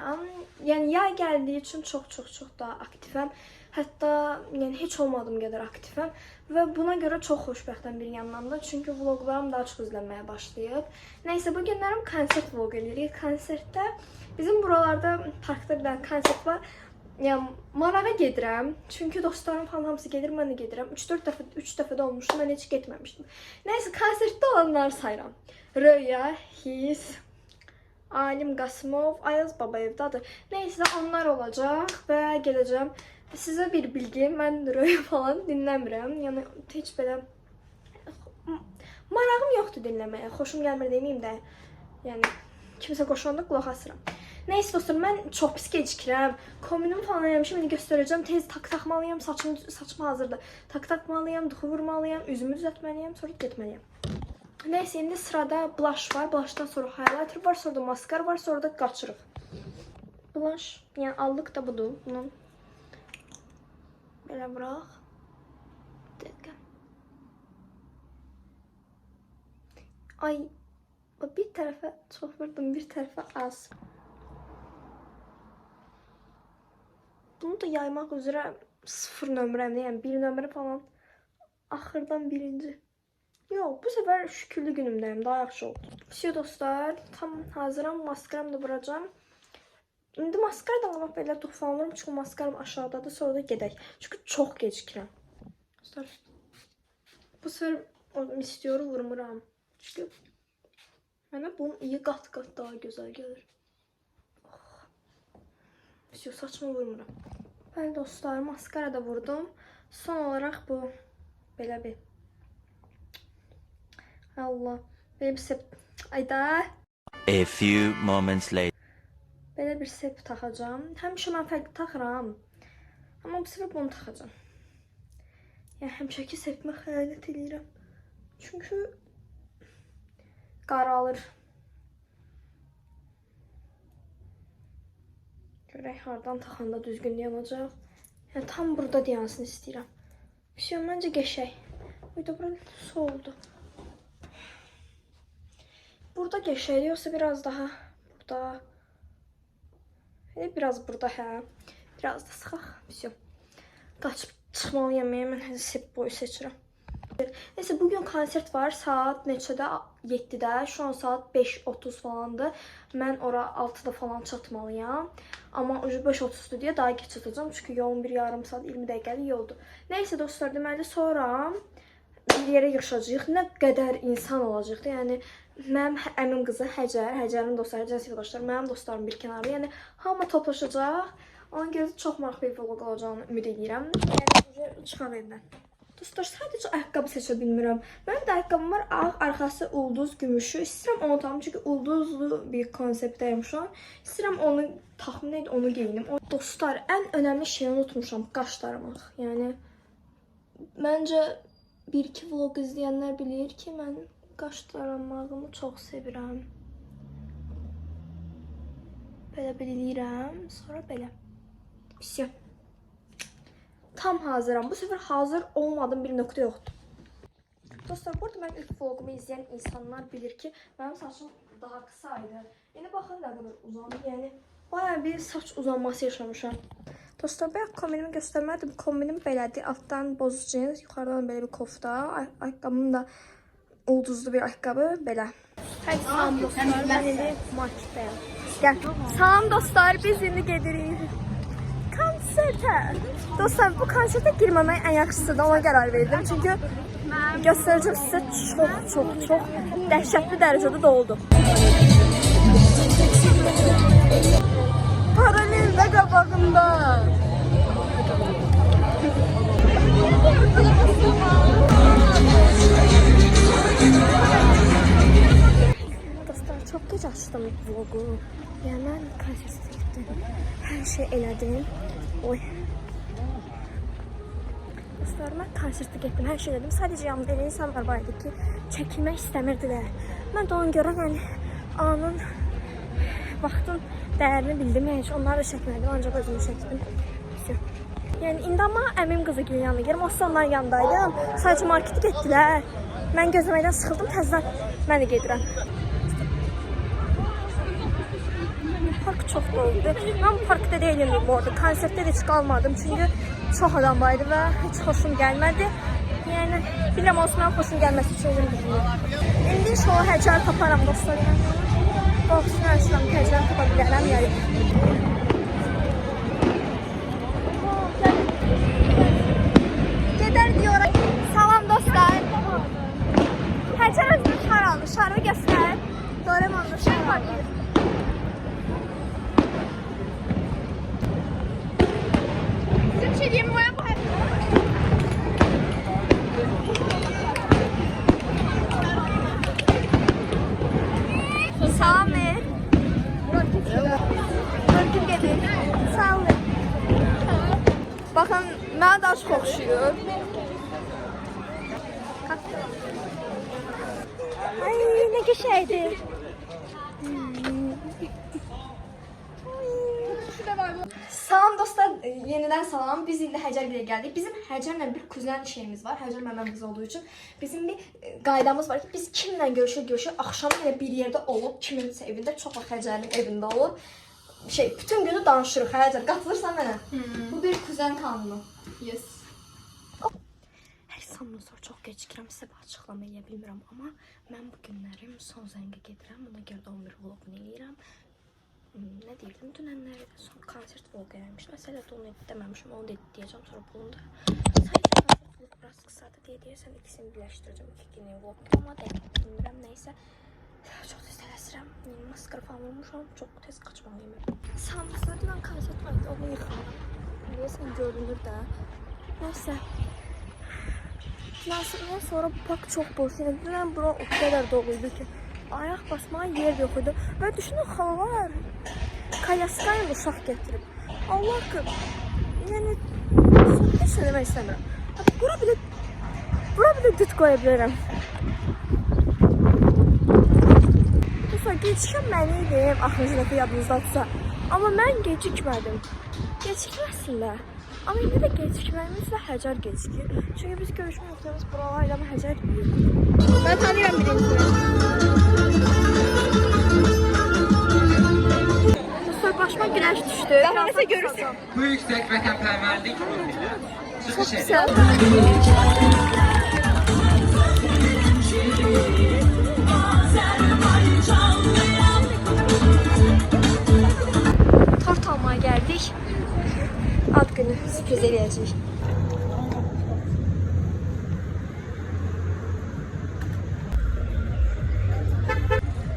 Yəni yay gəldiyi üçün çox daha aktivəm. Hətta yəni heç olmadığım qədər aktivəm və buna görə çox xoşbəxtəm bir yandan da. Çünki vloqlarım daha çox izlənməyə başlayıb. Nəysə, bu günlərim konsert vloq eləyirik. Konsertdə bizim buralarda parkda bir dənə konsert var. Yəni marağa gedirəm. Çünki dostlarım falan hamısı gedir, mən də gedirəm. 3 dəfə də olmuşdu, mən heç getməmişdim. Nəysə, konsertdə olanları sayıram. Röya, His, Alim Qasımov, Ayaz Babayevdadır. Nəysə, onlar olacaq və gələcəm. Sizə bir bilgi, mən Röya falan dinləmirəm. Yəni heç belə marağım yoxdur dinləməyə. Xoşum gəlmir deməyim də. Yəni kimsə qoşanda qulaq asıram. Nəysə dostlar, mən çox pis gecikirəm. Kombinimi falan eləmişəm, indi göstərəcəm. Tez tak taxmalıyam, saçım hazırdır. Tak takmalıyam, duxu vurmalıyam, üzümü düzəltməliyəm, sonra getməliyəm. Nəysə, indi sırada blush var. Blushdan sonra highlighter var, sonra da maskara var, sonra da qaçırıq. Blush, yəni allıq da budur. Bunun belə bıraq. Dəqiqə. Ay, bir tərəfə çox vurdum, bir tərəfə az. Bunu da yaymaq üzrə 0 nömrəmdə, yəni 1 nömrə falan. Axırdan birinci. Yox, bu səfər şükürlü günümdəyim, daha yaxşı oldu. Все dostlar, tam hazıram, maskaram da vuracam. İndi maskara da almaq belə duxfanlıram, çünki maskaram aşağıdadır, sonra da gedək. Çünki çox gecikirəm. Dostlar, bu səfər o mistiyoru vurmuram. Çünki mənə bunun iyi qat-qat daha gözəl gəlir. Все, saçımı vurmuram. Bəli dostlar, maskara da vurdum. Son olaraq bu belə bir Allah, belə bir sep ayda. A few moments later. Belə bir sep taxacağam. Həmişə mən fərqli taxıram. Amma bu səfər bunu taxacağam. Yəni həmişəki sepimə xəyanət edirəm. Çünki qaralır. Görək hardan taxanda düzgün yanacaq. Yəni tam burada dayansın istəyirəm. Şey, məncə qəşəng. Uyda bura soğudu. Burada qəşəng, yoxsa biraz daha burada. Biraz burada, hə. Biraz da sıxaq. Все. Qaçıb çıxmalıyam, mən hələ sep boyu seçirəm. Neyse, bugün konsert var. Saat neçədə? 7-də. Şu an saat 5:30 falandır. Mən ora 6-da falan çatmalıyam. Amma ucu 5:30'dur deyə daha geç çatacağım. Çünki yolun bir yarım saat 20 dəqiqəlik yoldur. Neyse dostlar, deməli sonra bir yerə yığışacağıq. Nə qədər insan olacaqdı. Yəni mənim əmim qızı Həcər, Həcərin dostları, Həcərin sevdaşları, mənim dostlarım bir kənarda. Yəni hamı toplaşacaq. Ona görə də çox maraqlı bir vlog olacağını ümid edirəm. Yəni çıxaq evdən. Dostlar, sadəcə ayaqqabı seçə bilmirəm. Mənim də ayaqqabım var, ağ, arxası ulduz, gümüşü. İstəyirəm onu tapım, çünki ulduzlu bir konseptdəyim şu an. İstəyirəm onu taxım, neydi, onu geyinim. Dostlar, ən önəmli şeyi unutmuşam, qaş daramaq. Yəni məncə 1-2 vlog izləyənlər bilir ki, mən qaş daramağımı çox sevirəm. Belə eləyirəm, sonra belə. Все. Tam hazıram. Bu səfər hazır olmadığım bir nöqtə yoxdur. Dostlar, burada mənim ilk vlogumu izləyən insanlar bilir ki, mənim saçım daha qısaydı. Yəni baxın nə qədər uzandı. Yəni bayağı bir saç uzanması yaşamışam. Dostlar, bayaq kombinimi göstərmədim. Kombinim belədir. Altdan boz cins, yuxarıdan belə bir kofta. Ayaqqabım da ulduzlu bir ayaqqabı, belə. Hər salam dostlar, mən indi marketdəyəm. Gəl. Salam dostlar, biz indi gedirik konsertə. Dostlar, bu konsertə girməmək ən yaxşısıdır, ona qərar verdim. Çünki göstərəcəm sizə çox dəhşətli dərəcədə doldu. Paralel və qabağında. Dostlar, çox gec açdım vlogu. Yəni mən konsertə getdim. Hər şey elədim. Oy. Dostlar, mən konsertə getdim, hər şey elədim. Sadəcə yanımda elə insanlar var idi ki, çəkilmək istəmirdilər. Mən də ona görə anın, vaxtın dəyərini bildim. Heç onları da çəkmədim, ancaq özümü çəkdim. Yəni, indi amma əmim qızı gibi yanına gerim. O onların yanındaydım. Sadəcə marketi getdilər. Mən gözləməkdən sıxıldım, təzdən mən də gedirəm. Park çox doldu. Mən bu parkda değilim bu arada. Konsertdə də heç qalmadım çünki çox adam var idi və heç xoşum gəlmədi. Yəni bilirəm olsun mən xoşum gəlməsi üçün elim düzülür. İndi inşallah Həcər taparam dostlar. Qorxusun açıram ki Həcər tapa bilərəm ya. Gedər diyorum. Salam dostlar. Həcər özünü şar aldı. Şarı göstər. Doraemon'da şar aldı. Size bir şey diyeyim mi? Sami. Görgün gedin. Sağ olun. Bakın mənə daha çox oxşuyur. Ay ne geçeydi. Salam dostlar, yeniden salam. Biz indi Həcərgilə gəldik. Bizim Həcərlə bir kuzen şeyimiz var. Həcər məndən qız olduğu üçün bizim bir qaydamız var ki, biz kimlə görüşür, axşam yenə bir yerdə olub, kiminsə evində, çox vaxt Həcərin evində olub. Bütün günü danışırıq. Həcər, qatılırsan mənə? Bu bir kuzen kanunu. Yes. Hər insandan sonra çox gecikirəm, sizə bir açıqlama edə bilmirəm, amma mən bu günlərim son zəngə gedirəm. Buna görə də 11 vloqunu eləyirəm. Ne deyirdim, dünənləri də son konsert vloq eləmiş. Məsələ də onu deməmişim, onu da deyəcəm sonra bunu da. Sadəcə konsert vloq biraz qısadır deyə deyəsən ikisini birləşdirəcəm, iki günlük vloq. Amma dəqiq bilmirəm, neysə. Çox tez tələsirəm, maskara falan olmuşam, çox tez qaçmalıyım. Samsuzda dünən konsert var idi, onu yıxaram. Deyəsən görünür də. Neysə. Konsertdən sonra bu park çox boş. Dünən bura o qədər doluydu ki. Ayaq basmağa yer yox idi. Və düşünün xalalar Kalyaskaya uşaq gətirib. Allah ki, yəni heç nə demək istəmirəm. Bura bir də düt qoya bilərəm. Dostlar, gecikən mən idim, axırıncı dəfə yadınızdadırsa. Amma mən gecikmədim. Gecikməsinlər. Amma indi də gecikməyimiz və Həcər gecikir. Çünki biz görüşmə nöqtəmiz buralarla ama Həcər deyil. Ben tanıyorum birincisini. Dostlar, başıma güneş düştü. Daha neyse görürsen. Bu yüksek vatanperverlik Çok güzel. Tort almaya geldik. Ad günü sürpriz eləyəcəyik.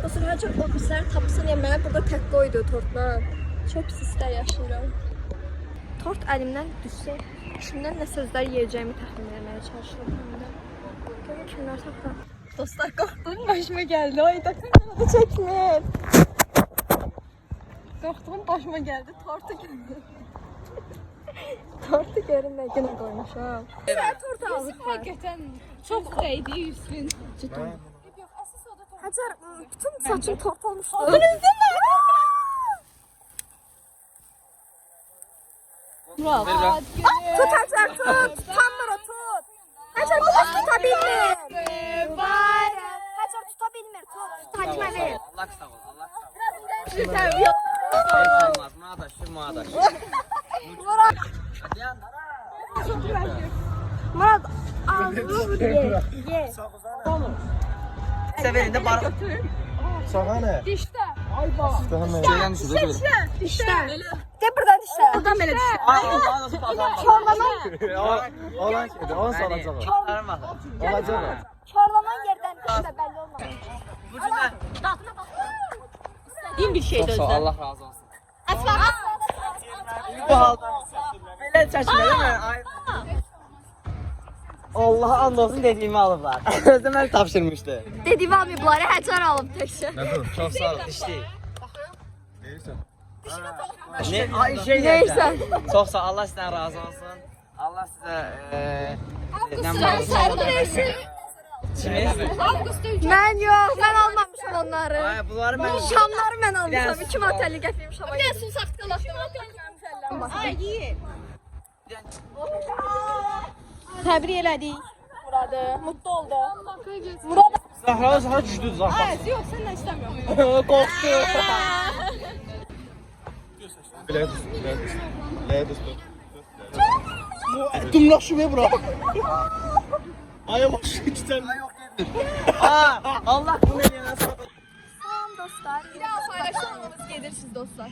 Dostlar, Həcər o pisləri tapsın yeməyə burada tək qoydu tortlar. Çox pis istər yaşayıram. Tort əlimdən düşsə, kimdən nə sözlər yiyəcəyimi təxmin etməyə çalışıram. Görün kimlər tapıram. Dostlar, qorxduğum başıma gəldi. Ay, da çəkmir. Qorxduğum başıma gəldi. Tortu gəldi. Tortu görün nə günə qoymuşam. Sən tort alırsan. Hakikaten çok değdi üstün. Cidden. Həcər, bütün saçım tort olmuşdu. Murat. Tut Həcər, tut. Tanmır o, tut. Həcər, bu da tuta bilmir. Həcər, tuta bilmir, tut. Hacimə ver. Allah sağ ol, Allah sağ ol. Güzel, yok. Olmaz, Murat. Murat, ağzını ye. Ye. Severinde bar. Sağane. Dişte. Şeyden düşürdü. İşte. De buradan işte. Buradan böyle düşün. Ay, Allah nasıl pazar. Çorlaman. Olan şeydi, 10 saat alacak. Alacak. Çorlaman yerden işte belli olmaz. Bu cümle. İn bir şey de Çok sağ ol, Allah razı olsun. Asma. Bu halda. Böyle çeşme değil mi? Ay. Allah'a andolsun dediğimi alıblar. Özüm ben tapşırmıştı. Dediğimi almayıblar, Həcər alıb təkcə. Çok sağ ol. Dişli. Verirsen. Ne? Ay şey Neyse. Çok sağ ol. Allah sizden razı olsun. Allah size Kimiz? Mən yox, mən almamışam onları. Ay bunları ben... Şamları mən almışam. 2 motelli gətirmişəm şama. Bir də Su saxtalaşdım. Ay iyi. Təbrik elədik. Muradı. Mutlu oldu. Zahra düşdü Zahra. Ay yok sen de istemiyorum. Korktu. Dumlaşmıyor bura. Ay başı içten. Allah bunu eləyənə Salam dostlar. Bir daha paylaşmamamız gelirsiniz dostlar.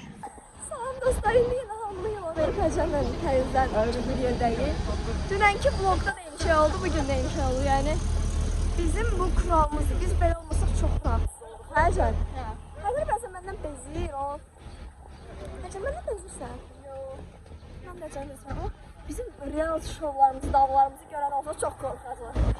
Salam dostlar. İndi yenə hamıyım Amerikacanla təzədən bir yerdəyik. Dünənki vlogda da eyni şey oldu, bugün də eyni şey oldu. Yəni bizim bu kuralımız, biz belə olmasaq çox rahatsız oluruq. Hə Can? Hə. Hələ bəzən məndən bezir o. Necə məndən bezirsən? Yox. Mən də Can desəm o. Bizim real şovlarımızı, davlarımızı görən olsa çox qorxacaq.